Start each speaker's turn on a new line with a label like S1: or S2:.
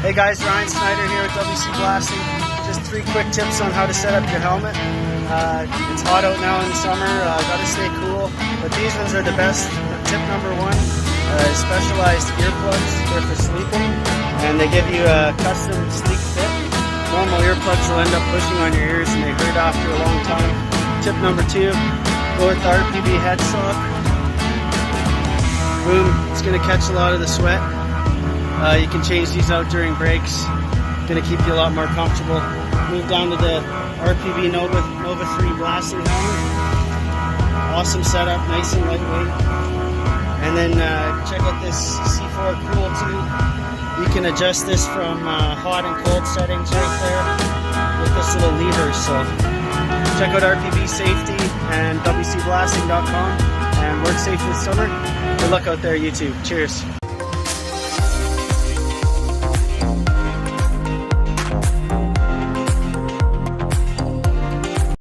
S1: Hey guys, Ryan Snyder here with WC Blasting. Just 3 quick tips on how to set up your helmet. It's hot out now in summer, gotta stay cool, but these ones are the best. Tip number 1, specialized earplugs. They're for sleeping, and they give you a custom sleek fit. Normal earplugs will end up pushing on your ears and they hurt after a long time. Tip number 2, go with the RPB headstock. Boom, it's gonna catch a lot of the sweat. You can change these out during breaks. Gonna keep you a lot more comfortable. Move down to the RPB Nova 3 blasting helmet. Awesome setup, nice and lightweight. And then check out this C40 Cool Tube. You can adjust this from hot and cold settings right there with this little lever. So check out RPBSafety and WCBlasting.com and work safe this summer. Good luck out there, YouTube. Cheers.